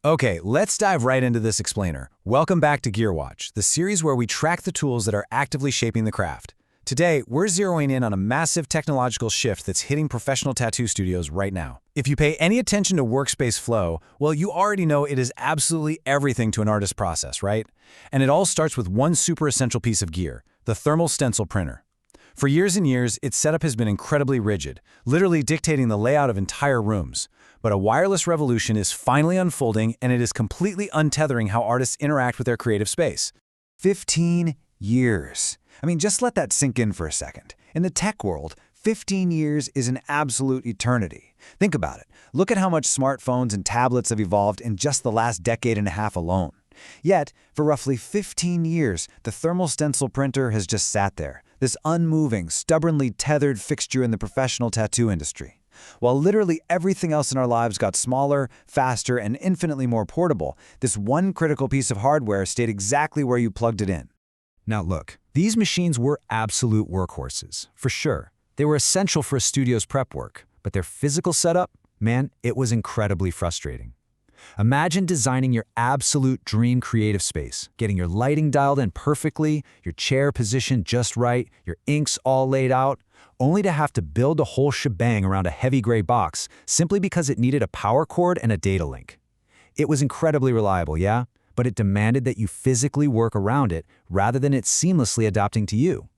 Okay, let's dive right into this explainer. Welcome back to GearWatch, the series where we track the tools that are actively shaping the craft. Today, we're zeroing in on a massive technological shift that's hitting professional tattoo studios right now. If you pay any attention to workspace flow, well, you already know it is absolutely everything to an artist's process, right? And it all starts with one super essential piece of gear, the thermal stencil printer. For years and years, its setup has been incredibly rigid, literally dictating the layout of entire rooms. But a wireless revolution is finally unfolding, and it is completely untethering how artists interact with their creative space. 15 years. I mean, just let that sink in for a second. In the tech world, 15 years is an absolute eternity. Think about it. Look at how much smartphones and tablets have evolved in just the last decade and a half alone. Yet, for roughly 15 years, the thermal stencil printer has just sat there, this unmoving, stubbornly tethered fixture in the professional tattoo industry. While literally everything else in our lives got smaller, faster, and infinitely more portable, this one critical piece of hardware stayed exactly where you plugged it in. Now look, these machines were absolute workhorses, for sure. They were essential for a studio's prep work, but their physical setup, man, it was incredibly frustrating. Imagine designing your absolute dream creative space, getting your lighting dialed in perfectly, your chair positioned just right, your inks all laid out, only to have to build a whole shebang around a heavy gray box simply because it needed a power cord and a data link. It was incredibly reliable, yeah, but it demanded that you physically work around it rather than it seamlessly adapting to you.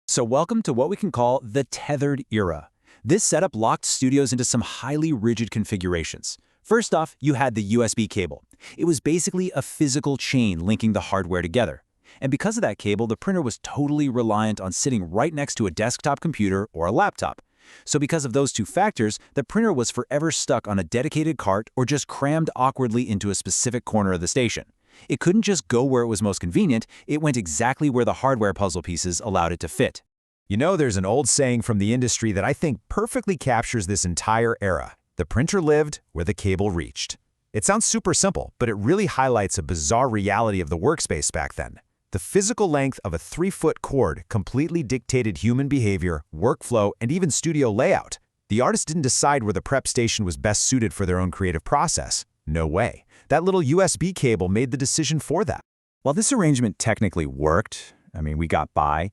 So welcome to what we can call the tethered era. This setup locked studios into some highly rigid configurations. First off, you had the USB cable. It was basically a physical chain linking the hardware together. And because of that cable, the printer was totally reliant on sitting right next to a desktop computer or a laptop. So because of those two factors, the printer was forever stuck on a dedicated cart or just crammed awkwardly into a specific corner of the station. It couldn't just go where it was most convenient, it went exactly where the hardware puzzle pieces allowed it to fit. You know, there's an old saying from the industry that I think perfectly captures this entire era. The printer lived where the cable reached. It sounds super simple, but it really highlights a bizarre reality of the workspace back then. The physical length of a 3-foot cord completely dictated human behavior, workflow, and even studio layout. The artist didn't decide where the prep station was best suited for their own creative process. No way. That little USB cable made the decision for that. While this arrangement technically worked, we got by,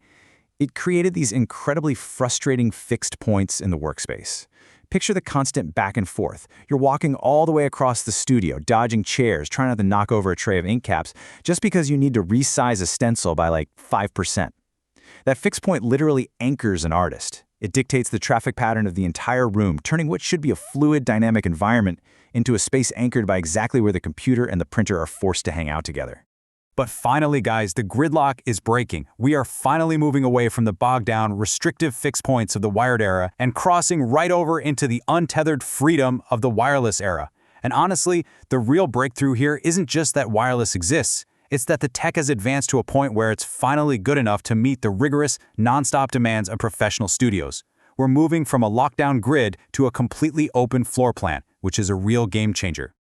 it created these incredibly frustrating fixed points in the workspace. Picture the constant back and forth. You're walking all the way across the studio, dodging chairs, trying not to knock over a tray of ink caps, just because you need to resize a stencil by like 5%. That fixed point literally anchors an artist. It dictates the traffic pattern of the entire room, turning what should be a fluid, dynamic environment into a space anchored by exactly where the computer and the printer are forced to hang out together. But finally, guys, the gridlock is breaking. We are finally moving away from the bogged-down, restrictive fixed points of the wired era and crossing right over into the untethered freedom of the wireless era. And honestly, the real breakthrough here isn't just that wireless exists. It's that the tech has advanced to a point where it's finally good enough to meet the rigorous, non-stop demands of professional studios. We're moving from a lockdown grid to a completely open floor plan, which is a real game changer.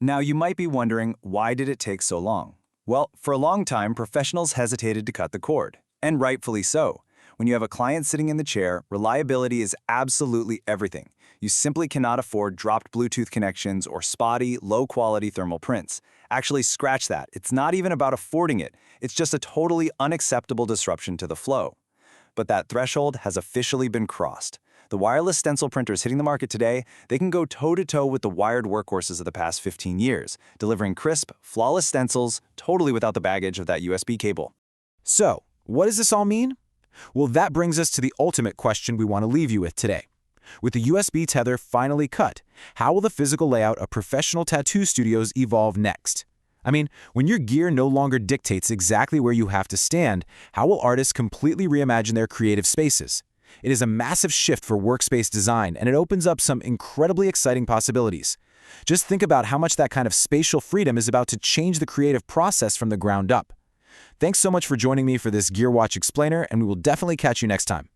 Now, you might be wondering, why did it take so long? Well, for a long time, professionals hesitated to cut the cord, and rightfully so. When you have a client sitting in the chair, reliability is absolutely everything. You simply cannot afford dropped Bluetooth connections or spotty, low-quality thermal prints. Actually, scratch that. It's not even about affording it. It's just a totally unacceptable disruption to the flow. But that threshold has officially been crossed. The wireless stencil printers hitting the market today, they can go toe-to-toe with the wired workhorses of the past 15 years, delivering crisp, flawless stencils totally without the baggage of that USB cable. So, what does this all mean? Well, that brings us to the ultimate question we want to leave you with today. With the USB tether finally cut, how will the physical layout of professional tattoo studios evolve next? When your gear no longer dictates exactly where you have to stand, how will artists completely reimagine their creative spaces? It is a massive shift for workspace design, and it opens up some incredibly exciting possibilities. Just think about how much that kind of spatial freedom is about to change the creative process from the ground up. Thanks so much for joining me for this GearWatch explainer, and we will definitely catch you next time.